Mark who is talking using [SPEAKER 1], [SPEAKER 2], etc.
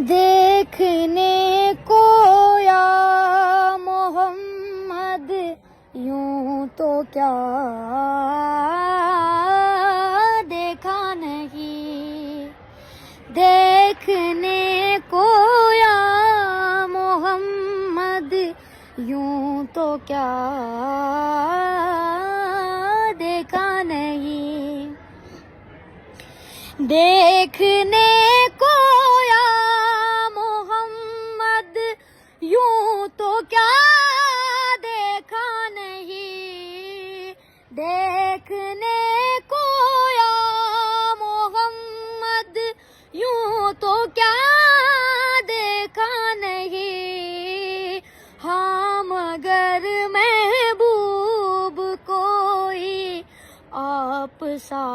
[SPEAKER 1] देखने को या मोहम्मद यूं तो क्या देखा नहीं। देखने को या मोहम्मद यूं तो क्या देखा नहीं। देखने को या मोहम्मद यूं तो क्या देखा नहीं। देखने को या मोहम्मद यूं तो क्या देखा नहीं। हाँ मगर महबूब कोई आप सा